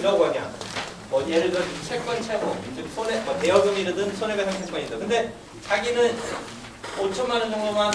1억 원이야. 뭐 예를 들어 채권 채무, 즉 손해, 뭐 대여금이든 손해배상 채권이든. 근데 자기는 5천만 원 정도만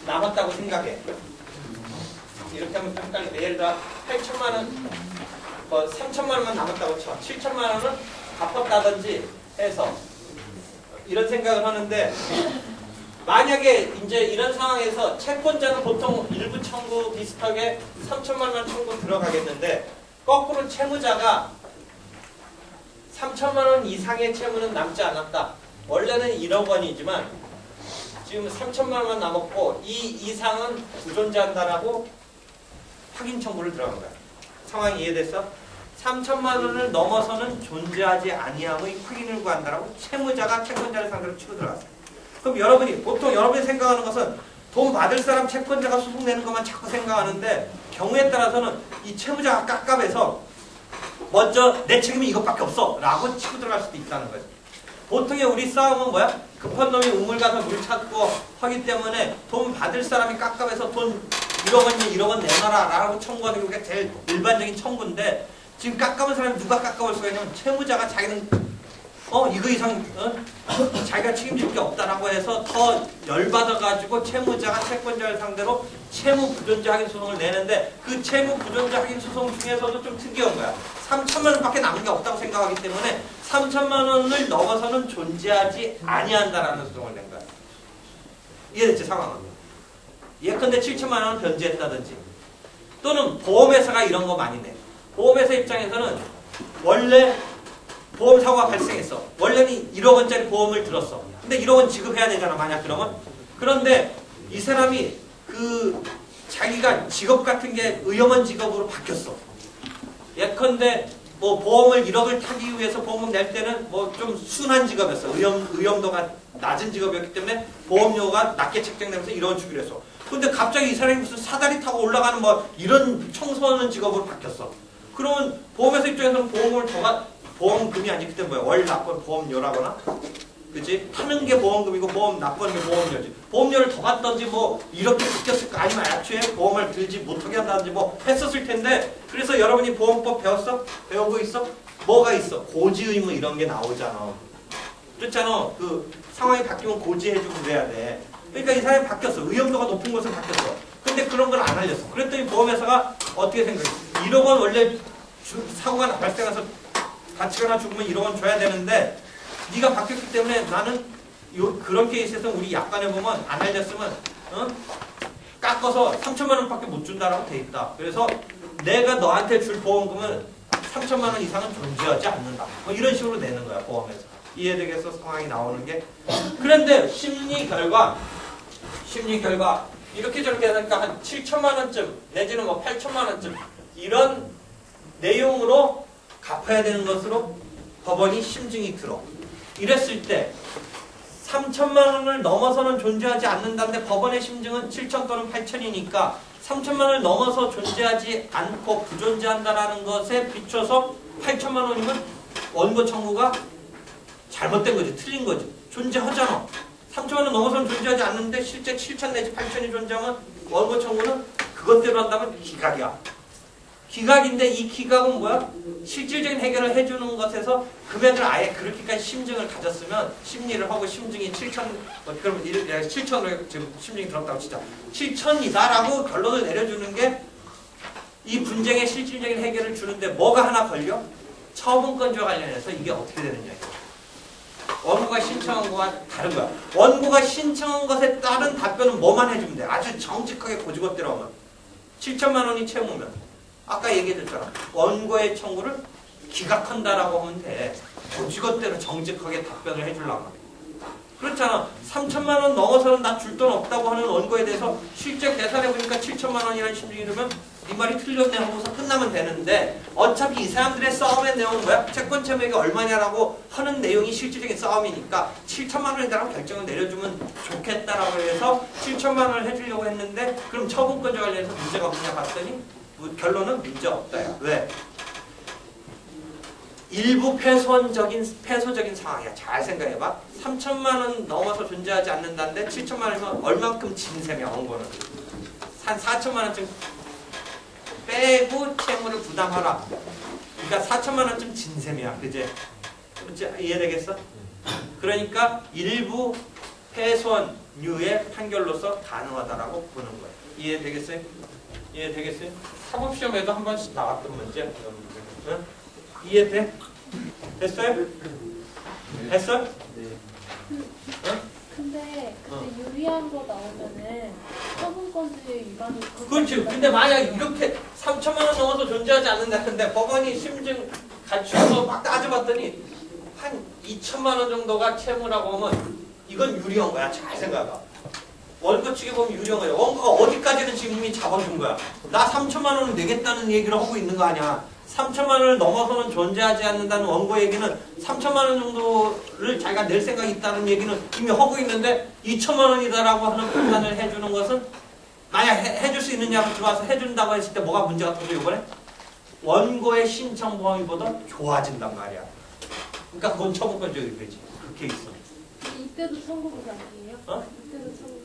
남았다고 생각해. 이렇게 하면 좀 헷갈리네. 예를 들어 8천만 원, 뭐 3천만 원만 남았다고 쳐. 7천만 원은 갚았다든지 해서 이런 생각을 하는데, 만약에 이제 이런 상황에서 채권자는 보통 일부 청구 비슷하게 3천만 원 청구 들어가겠는데, 거꾸로 채무자가 3천만 원 이상의 채무는 남지 않았다. 원래는 1억 원이지만 지금 3천만 원만 남았고 이 이상은 부존재한다라고 확인 청구를 들어간 거야. 상황이 이해됐어? 3천만 원을 넘어서는 존재하지 아니함의 확인을 구한다라고 채무자가 채권자를 상대로 치고 들어갔어요. 그럼 여러분이 보통 여러분이 생각하는 것은 돈 받을 사람 채권자가 소송 내는 것만 자꾸 생각하는데, 경우에 따라서는 이 채무자가 깝깝해서 먼저 내 책임이 이것밖에 없어 라고 치고 들어갈 수도 있다는 거지. 보통의 우리 싸움은 뭐야? 급한 놈이 우물 가서 물 찾고 하기 때문에 돈 받을 사람이 깝깝해서 돈 1억 원이면 1억 원 내놔라 라고 청구하는 게 제일 일반적인 청구인데, 지금 깝깝한 사람이 누가 깝깝할 수가 있냐면 채무자가 자기는 이거 이상 자기가 책임질 게 없다라고 해서 더 열받아가지고 채무자가 채권자를 상대로 채무 부존재 확인 소송을 내는데, 그 채무 부존재 확인 소송 중에서도 좀 특이한 거야. 3천만 원밖에 남은 게 없다고 생각하기 때문에 3천만 원을 넘어서는 존재하지 아니한다라는 소송을 낸 거야. 이해됐지 상황은? 예컨대 7천만 원을 변제했다든지, 또는 보험회사가 이런 거 많이 내. 보험회사 입장에서는 원래 보험사고가 발생했어. 원래는 1억 원짜리 보험을 들었어. 근데 1억 원 지급해야 되잖아, 만약 그러면. 그런데 이 사람이 자기가 직업 같은 게 의험한 직업으로 바뀌었어. 예컨대 뭐 보험을 1억을 타기 위해서 보험을 낼 때는 뭐 좀 순한 직업이었어. 의험도가 낮은 직업이었기 때문에 보험료가 낮게 책정되면서 1억을 주기로 했어. 근데 갑자기 이 사람이 무슨 사다리 타고 올라가는 뭐 이런 청소하는 직업으로 바뀌었어. 그러면 보험회사 입장에서는 보험금이 아니, 그때 뭐야? 월 납부 보험료라거나, 그치? 타는 게 보험금이고 보험 납부하는 게 보험료지. 보험료를 더 받던지 뭐 이렇게 바뀌었을 거 아니면 애초에 보험을 들지 못하게 한다든지 뭐 했었을 텐데, 그래서 여러분이 보험법 배웠어? 배우고 있어? 뭐가 있어? 고지 의무 이런 게 나오잖아. 그렇잖아. 그 상황이 바뀌면 고지해주고 그래야 돼. 그러니까 이 사람이 바뀌었어. 위험도가 높은 곳은 바뀌었어. 근데 그런 걸 안 알렸어. 그랬더니 보험회사가 어떻게 생각해? 1억 원 원래 사고가 발생해서 다치거나 죽으면 1억 원 줘야 되는데, 네가 바뀌었기 때문에 나는 그런 케이스에서 우리 약관에 보면 안 알렸으면 깎아서 3천만 원밖에 못 준다라고 돼 있다. 그래서 내가 너한테 줄 보험금은 3천만 원 이상은 존재하지 않는다. 뭐 이런 식으로 내는 거야, 보험에서. 이해되겠어? 상황이 나오는 게. 그런데 심리 결과 이렇게 저렇게 하니까 한 7천만 원쯤 내지는 뭐 8천만 원쯤 이런 내용으로 갚아야 되는 것으로 법원이 심증이 들어. 이랬을 때 3천만 원을 넘어서는 존재하지 않는다는데 법원의 심증은 7천 또는 8천이니까 3천만 원을 넘어서 존재하지 않고 부존재한다라는 것에 비춰서 8천만 원이면 원고 청구가 잘못된 거지. 틀린 거지. 존재하잖아. 3천만 원 넘어서는 존재하지 않는데 실제 7천 내지 8천이 존재하면 원고 청구는 그것대로 한다면 기각이야. 기각인데 이 기각은 뭐야? 실질적인 해결을 해주는 것에서 금액을 아예 그렇게까지 심증을 가졌으면, 심리를 하고 심증이 7천, 그럼 7천으로 지금 심증이 들었다고 치자. 7천이다라고 결론을 내려주는 게 이 분쟁의 실질적인 해결을 주는데 뭐가 하나 걸려? 처분권자와 관련해서 이게 어떻게 되느냐. 원고가 신청한 거와 다른 거야. 원고가 신청한 것에 따른 답변은 뭐만 해주면 돼. 아주 정직하게 고지것대로 하면. 7천만 원이 채무면. 아까 얘기해줬잖아. 원고의 청구를 기각한다라고 하면 돼. 고지것대로 정직하게 답변을 해주려면. 그렇잖아. 3천만 원 넘어서는 나 줄 돈 없다고 하는 원고에 대해서 실제 계산해보니까 7천만 원이라는 심증이 들면 네 말이 틀렸네 하고서 끝나면 되는데, 어차피 이 사람들의 싸움의 내용은 뭐야? 채권 채무액이 얼마냐라고 하는 내용이 실질적인 싸움이니까 7천만 원이라고 결정을 내려주면 좋겠다라고 해서 7천만 원을 해주려고 했는데, 그럼 처분권자 관련해서 문제가 없느냐 봤더니 결론은 문제 없다야. 왜? 일부 패소적인 상황이야. 잘 생각해봐. 3천만 원 넘어서 존재하지 않는다는데 7천만 원이면 얼만큼 진 셈이야, 원고는. 한 4천만 원쯤 빼고 채무를 부담하라. 그러니까 4천만 원쯤 진셈이야. 그제? 이해되겠어? 그러니까 일부 훼손류의 판결로서 가능하다라고 보는 거예요. 이해되겠어요? 이해되겠어요? 사법시험에도 한 번씩 나왔던 문제. 응? 이해돼? 됐어요? 됐어? 응? 근데 유리한 거 나오면은 처분권자의 위반이 그렇지. 근데 만약 이렇게 3천만 원 넘어서 존재하지 않는다는데 법원이 심증 갖추어서 막 따져봤더니 한 2천만 원 정도가 채무라고 하면 이건 유리한 거야. 잘 생각해봐. 원고 측에 보면 유리한 거야. 원고가 어디까지는 지금 이미 잡아준 거야. 나 3천만 원은 내겠다는 얘기를 하고 있는 거 아니야. 3천만 원을 넘어서는 존재하지 않는다는 원고 얘기는 3천만 원 정도를 자기가 낼 생각이 있다는 얘기는 이미 하고 있는데 2천만 원이다라고 하는 판단을 해주는 것은 만약 해줄 수 있느냐고 들어와서 해준다고 했을 때 뭐가 문제가 터져 이번에? 원고의 신청 범위보다 좋아진단 말이야. 그러니까 그건 처분권적이 되지. 그렇게 있어. 이때도 청구부상이에요? 어? 이때도 청구부상.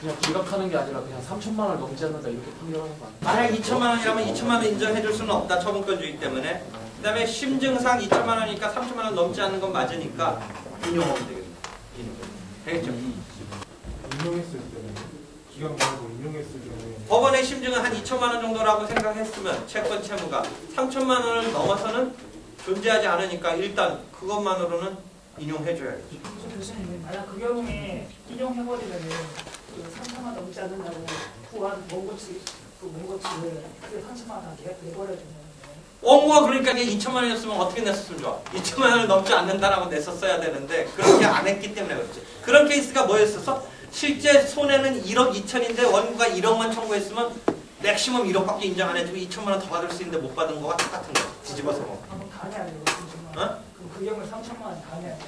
그냥 기각하는 게 아니라 그냥 3천만 원을 넘지 않는다 이렇게 판결하는 거 아니에요? 만약 2천만 원이라면 2천만 원 인정해줄 수는 없다. 처분권주의 때문에. 그 다음에 심증상 2천만 원이니까 3천만 원 넘지 않는 건 맞으니까 인용하면 되겠다. 되겠죠? 인용했을 때는 기각 말고 인용했을 때는 법원의 심증은 한 2천만 원 정도라고 생각했으면 채권 채무가 3천만 원을 넘어서는 존재하지 않으니까 일단 그것만으로는 인용해줘야지. 교수님, 만약 그 경우에 인용해버리면 그 3천만 넘지 않는다고 구한 원고 측, 그 원고 측을 그 3천만 원 다 내버려주면 원고가 그러니까 이게 2천만 원이었으면 어떻게 냈었으면 좋아? 2천만 원을 넘지 않는다라고 냈었어야 되는데 그렇게 안 했기 때문에 그렇지. 그런 케이스가 뭐였었어? 실제 손해는 1억 2천인데 원고가 1억만 청구했으면 맥시멈 1억밖에 인정 안 해주고 2천만 원 더 받을 수 있는데 못 받은 거가 똑같은 거야. 뒤집어서 뭐. 그럼 다 내야 돼요. 3천만 원. 어? 그럼 그 경우에 3천만 원 다 내야 돼요.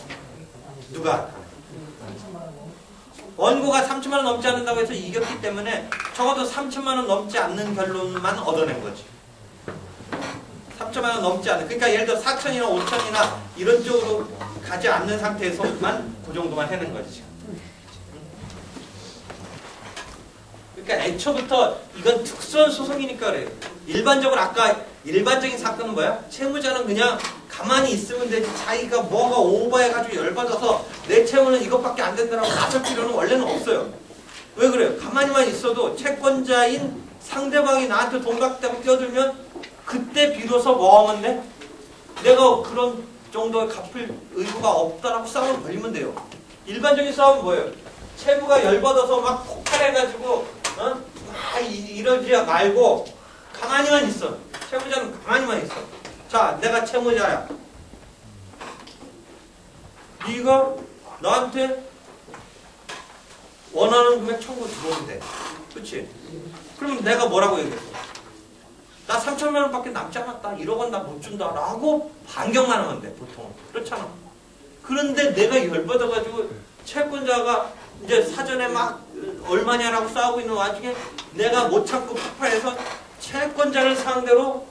누가? 3천만 원. 원고가 3천만 원 넘지 않는다고 해서 이겼기 때문에 적어도 3천만 원 넘지 않는 결론만 얻어낸 거지. 3천만 원 넘지 않는. 그러니까 예를 들어 4천이나 5천이나 이런 쪽으로 가지 않는 상태에서만 그 정도만 해낸 거지 지금. 그러니까 애초부터 이건 특수한 소송이니까 그래요. 일반적으로 아까 일반적인 사건은 뭐야? 채무자는 그냥 가만히 있으면 되지 자기가 뭐가 오버해가지고 열받아서 내 채무는 이것밖에 안 된다라고 나설 필요는 원래는 없어요. 왜 그래요? 가만히만 있어도 채권자인 상대방이 나한테 돈 갚다고 뛰어들면 그때 비로소 뭐 하면 돼? 내가 그런 정도의 갚을 의무가 없다라고 싸움을 벌리면 돼요. 일반적인 싸움은 뭐예요? 채무가 열받아서 막 폭발해가지고 막 이러지 말고 가만히만 있어. 채무자는 가만히만 있어. 자, 내가 채무자야. 네가 나한테 원하는 금액 청구 들어오면 돼. 그치? 그럼 내가 뭐라고 얘기했어? 나 3천만 원밖에 남지 않았다. 1억 원 나 못 준다. 라고 반격만 하면 돼, 보통. 그렇잖아. 그런데 내가 열받아가지고 채권자가 이제 사전에 막 얼마냐라고 싸우고 있는 와중에 내가 못 참고 폭발해서 채권자를 상대로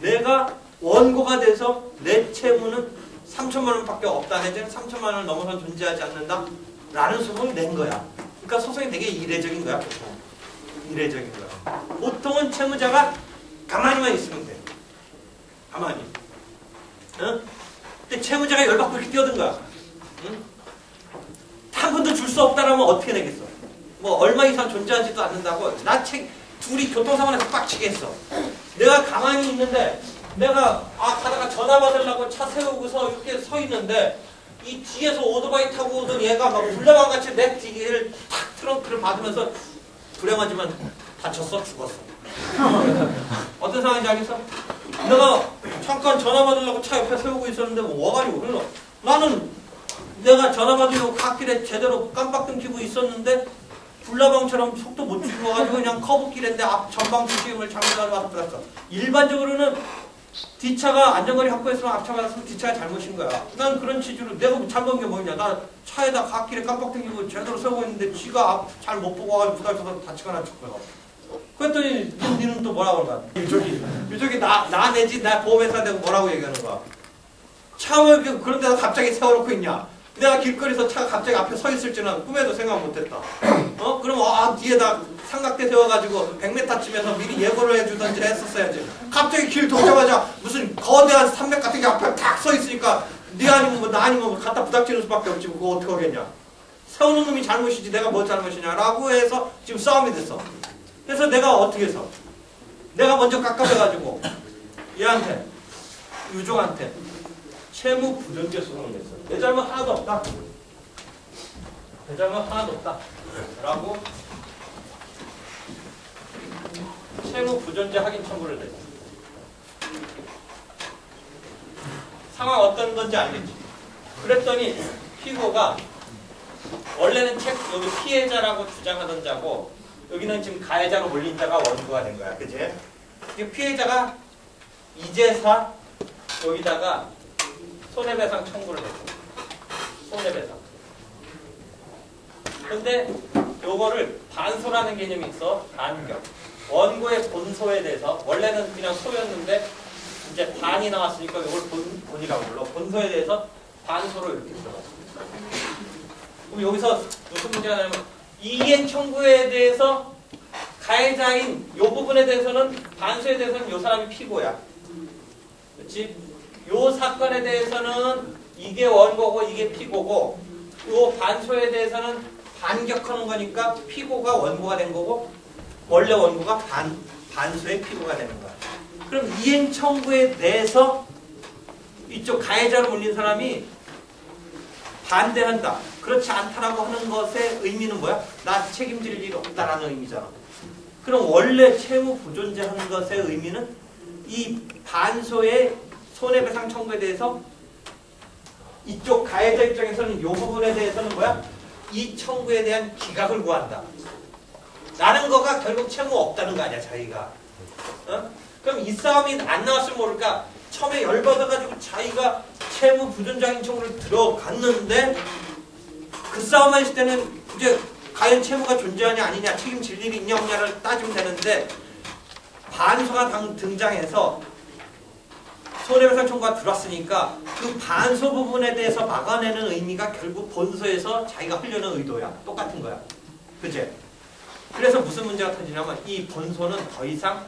내가 원고가 돼서 내 채무는 3천만 원밖에 없다. 내지는 3천만 원을 넘어서 존재하지 않는다. 라는 소송을 낸 거야. 그러니까 소송이 되게 이례적인 거야. 보통. 이례적인 거야. 보통은 채무자가 가만히만 있으면 돼. 가만히. 응? 근데 채무자가 열받고 이렇게 뛰어든 거야. 응? 한 푼도 줄 수 없다라면 어떻게 내겠어? 뭐 얼마 이상 존재하지도 않는다고 둘이 교통사고에서 빡치게 했어. 내가 가만히 있는데 내가 가다가 전화 받으려고 차 세우고서 이렇게 서 있는데 이 뒤에서 오토바이 타고 오던 얘가 막 불나방같이 내 뒤를 탁 트렁크를 받으면서 불행하지만 다쳤어? 죽었어. 어떤 상황인지 알겠어? 내가 잠깐 전화 받으려고 차 옆에 세우고 있었는데 뭐 와가지고 그래서 나는 내가 전화 받으려고 갓길에 제대로 깜빡등 켜고 있었는데 불나방처럼 속도 못 줄이고 와가지고 그냥 커브길인데 앞 전방 중심을 잘못하고 와서 들었어. 일반적으로는 뒷차가 안전거리 확보했으면 앞차 받았으면 뒷차가 잘못인 거야. 난 그런 취지로 내가 잘못한 게 뭐냐. 나 차에다 갓길에 깜빡등 켜고 제대로 세우고 있는데 쥐가 앞 잘 못 보고 와가지고 부딪혀서 다치거나 죽거나. 그랬더니 니는 또 뭐라고 그러는 거야. 이쪽이 나 내지 나 보험회사 내고 뭐라고 얘기하는 거야. 차를 그런 데서 갑자기 세워놓고 있냐. 내가 길거리에서 차가 갑자기 앞에 서 있을 줄은 꿈에도 생각 못했다. 그럼 뒤에다 삼각대 세워가지고 100m 치면서 미리 예고를 해주던지 했었어야지. 갑자기 길 돌자마자 무슨 거대한 산맥 같은 게 앞에 탁 서 있으니까 네 아니면 뭐 나 아니면 뭐 갖다 부닥치는 수밖에 없지. 그거 어떻게 하겠냐. 세우는 놈이 잘못이지 내가 뭐 잘못이냐라고 해서 지금 싸움이 됐어. 그래서 내가 어떻게 해서 내가 먼저 깎아내가지고 얘한테 유종한테 채무 부정죄 소송을 냈어. 내 잘못 하나도 없다. 내 잘못 하나도 없다. 라고 채무 부정죄 확인 청구를 냈어. 상황 어떤 건지 알겠지? 그랬더니 피고가 원래는 여기 피해자라고 주장하던 자고 여기는 지금 가해자로 몰린 자가 원고가 된 거야. 그치? 피해자가 이제사 여기다가 손해배상 청구를 했어. 손해배상. 근데 요거를 반소라는 개념이 있어. 반격. 원고의 본소에 대해서 원래는 그냥 소였는데 이제 반이 나왔으니까 이걸 본이라고 불러. 본소에 대해서 반소로 이렇게 들어갔어. 그럼 여기서 무슨 문제가 나냐면 이행 청구에 대해서 가해자인 요 부분에 대해서는 반소에 대해서는 요 사람이 피고야. 그렇지? 요 사건에 대해서는 이게 원고고 이게 피고고 요 반소에 대해서는 반격하는 거니까 피고가 원고가 된 거고 원래 원고가 반소의 피고가 되는 거야. 그럼 이행 청구에 대해서 이쪽 가해자로 몰린 사람이 반대한다. 그렇지 않다라고 하는 것의 의미는 뭐야? 나 책임질 일 없다라는 의미잖아. 그럼 원래 채무 부존재 하는 것의 의미는 이 반소의 손해배상 청구에 대해서 이쪽 가해자 입장에서는 이 부분에 대해서는 뭐야? 이 청구에 대한 기각을 구한다. 라는 거가 결국 채무 없다는 거 아니야, 자기가. 그럼 이 싸움이 안 나왔으면 모를까? 처음에 열받아가지고 자기가 채무 부존재 청구를 들어갔는데 그 싸움만 있을 때는 이제 과연 채무가 존재하냐 아니냐 책임질 일이 있냐 없냐를 따지면 되는데 반소가 등장해서 손해배상 청구가 들어왔으니까 그 반소 부분에 대해서 막아내는 의미가 결국 본소에서 자기가 하려는 의도야. 똑같은 거야. 그치? 그래서 무슨 문제가 터지냐면 이 본소는 더 이상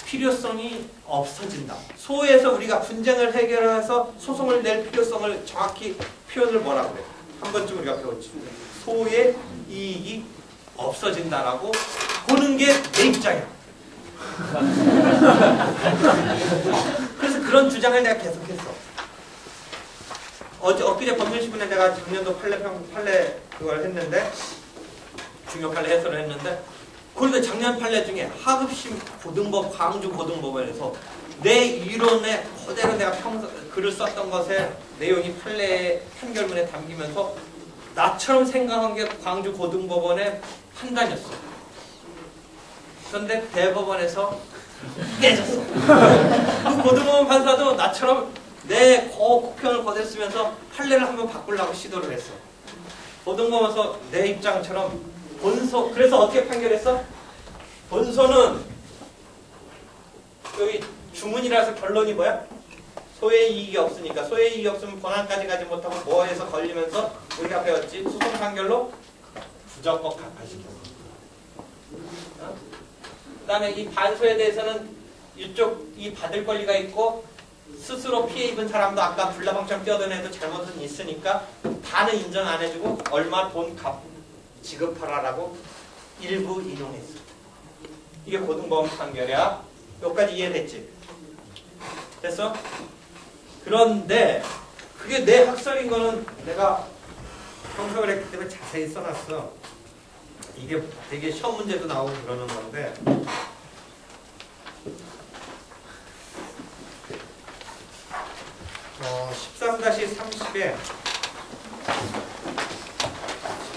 필요성이 없어진다. 소에서 우리가 분쟁을 해결해서 소송을 낼 필요성을 정확히 표현을 뭐라고 그래? 한 번쯤 우리가 배웠지. 소의 이익이 없어진다라고 보는 게 내 입장이야. 그래서 그런 주장을 내가 계속했어. 엊그제 법률신문에 내가 작년도 판례 그걸 했는데 중요 판례 해설을 했는데 그런데 작년 판례 중에 하급심 고등법 광주 고등법원에서 내 이론에 그대로 내가 글을 썼던 것의 내용이 판례 판결문에 담기면서 나처럼 생각한 게 광주 고등법원의 판단이었어. 그런데 대법원에서 깨졌어. 그 고등법원 판사도 나처럼 내 국평을 거듭 쓰면서 판례를 한번 바꾸려고 시도를 했어. 고등법원에서 내 입장처럼 본소, 그래서 어떻게 판결했어? 본소는 여기 주문이라서 결론이 뭐야? 소의 이익이 없으니까 소의 이익이 없으면 본안까지 가지 못하고 뭐해서 걸리면서 우리가 배웠지? 소송 판결로 부적법 각하시켰어. 그 다음에 이 반소에 대해서는 이쪽이 받을 권리가 있고 스스로 피해 입은 사람도 아까 불나방처럼 뛰어든 애도 잘못은 있으니까 다는 인정 안 해주고 얼마 돈 지급하라라고 일부 인용했어. 이게 고등법원 판결이야. 여기까지 이해됐지? 됐어? 그런데 그게 내 학설인 거는 내가 평석을 했기 때문에 자세히 써놨어. 이게 되게 시험 문제도 나오고 그러는 건데 13-30에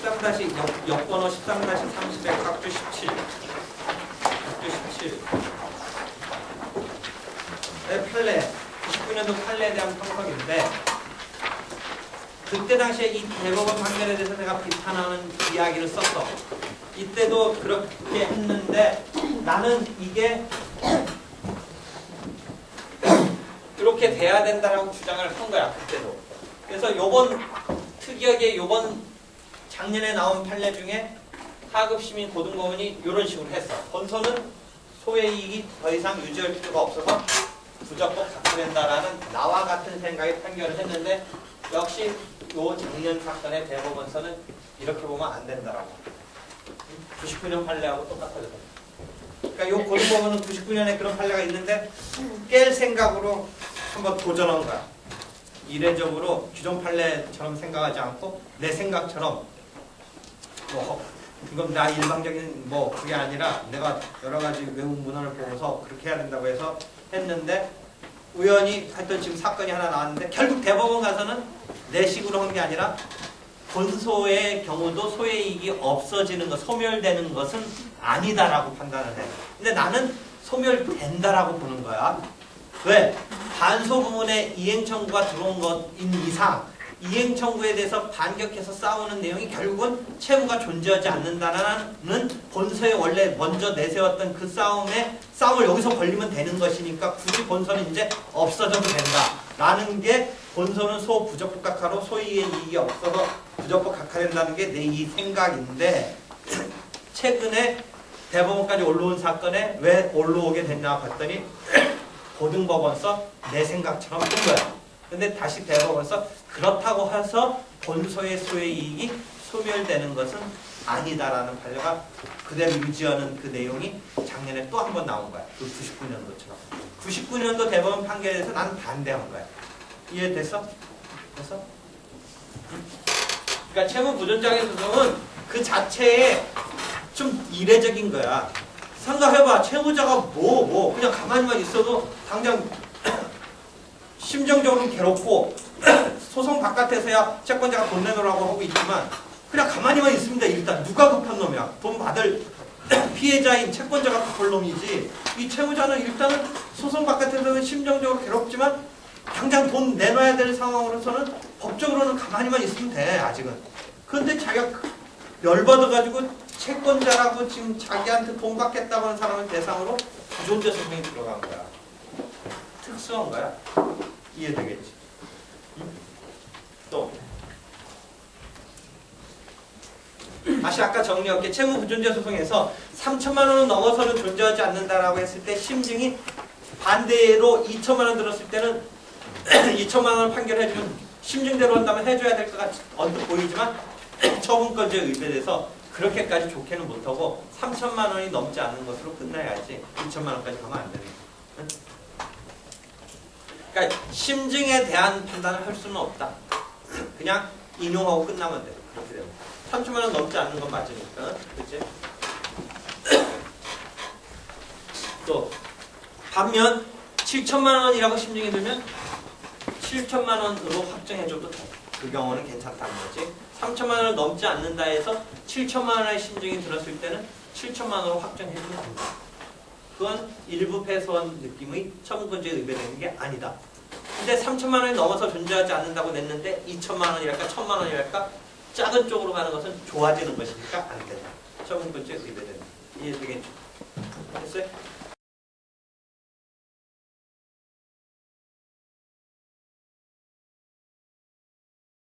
13- 역번호 13-30에 각주 17 판례 99년도 판례에 대한 평석인데 그때 당시에 이 대법원 판결에 대해서 내가 비판하는 이야기를 썼어. 이때도 그렇게 했는데 나는 이게 이렇게 돼야 된다라고 주장을 한 거야. 그때도. 그래서 요번 특이하게 요번 작년에 나온 판례 중에 하급 시민 고등법원이 이런 식으로 했어. 본소는 소의 이익이 더 이상 유지할 필요가 없어서 부적법 각하된다라는 나와 같은 생각의 판결을 했는데 역시 요 작년 사건의 대법원서는 이렇게 보면 안 된다라고. 99년 판례하고 똑같아요. 그러니까 요 고등법원은 99년에 그런 판례가 있는데 깰 생각으로 한번 도전한 거야. 이례적으로 기존 판례처럼 생각하지 않고 내 생각처럼 뭐 이건 나 일방적인 뭐 그게 아니라 내가 여러 가지 외국 문헌을 보고서 그렇게 해야 된다고 해서 했는데 우연히 하여튼 지금 사건이 하나 나왔는데 결국 대법원 가서는 내 식으로 한 게 아니라 본소의 경우도 소의 이익이 없어지는 것, 소멸되는 것은 아니다라고 판단을 해. 근데 나는 소멸된다라고 보는 거야. 왜? 반소 부문에 이행 청구가 들어온 것인 이상 이행 청구에 대해서 반격해서 싸우는 내용이 결국은 채무가 존재하지 않는다는 본서에 원래 먼저 내세웠던 그 싸움을 여기서 벌리면 되는 것이니까 굳이 본서는 이제 없어져도 된다라는 게 본서는 소 부적법 각하로 소이의 이익이 없어서 부적법 각하된다는 게 내 이 생각인데 최근에 대법원까지 올라온 사건에 왜 올라오게 됐냐 봤더니 고등법원서 내 생각처럼 뜬 거야. 근데 다시 대법원서 그렇다고 해서 본소의 소의 이익이 소멸되는 것은 아니다라는 판례가 그대로 유지하는 그 내용이 작년에 또 한 번 나온 거야. 그 99년도처럼. 99년도 대법원 판결에 대해서 나는 반대한 거야. 이해됐어? 됐어? 그러니까 채무 부존장의 소송은 그 자체에 좀 이례적인 거야. 생각해봐. 채무자가 그냥 가만히만 있어도 당장 심정적으로 괴롭고 소송 바깥에서야 채권자가 돈 내놓으라고 하고 있지만 그냥 가만히만 있습니다. 일단 누가 급한 놈이야. 돈 받을 피해자인 채권자가 급한 놈이지. 이 채무자는 일단은 소송 바깥에서는 심정적으로 괴롭지만 당장 돈 내놔야 될 상황으로서는 법적으로는 가만히만 있으면 돼. 아직은. 그런데 자기가 열받아가지고 채권자라고 지금 자기한테 돈 받겠다고 하는 사람을 대상으로 부존재 소송이 들어간 거야. 특수한 거야. 이해되겠지? 또 다시 아까 정리할게. 채무 부존재 소송에서 3천만 원은 넘어서는 존재하지 않는다라고 했을 때 심증이 반대로 2천만 원 들었을 때는 2천만 원 판결해주면 심증대로 한다면 해줘야 될 것 같이 언뜻 보이지만 처분권자의 의뢰에 대해서 그렇게까지 좋게는 못하고 3천만 원이 넘지 않는 것으로 끝나야지 2천만 원까지 가면 안 되는 거야. 그러니까 심증에 대한 판단을 할 수는 없다. 그냥 인용하고 끝나면 돼. 그렇게 되면 3천만 원 넘지 않는 건 맞으니까. 그치? 또 반면 7천만 원이라고 심증이 들면 7천만 원으로 확정해줘도 돼. 그 경우는 괜찮다는 거지. 3천만 원을 넘지 않는다 해서 7천만 원의 심증이 들었을 때는 7천만 원으로 확정해주면 된다. 그건 일부 패소한 느낌의 처분권자에 의뢰되는 게 아니다. 근데 3천만 원이 넘어서 존재하지 않는다고 냈는데 2천만 원이랄까 1천만 원이랄까 작은 쪽으로 가는 것은 좋아지는 것이니까 안 된다. 처분권자에 의뢰된다. 이해되겠죠?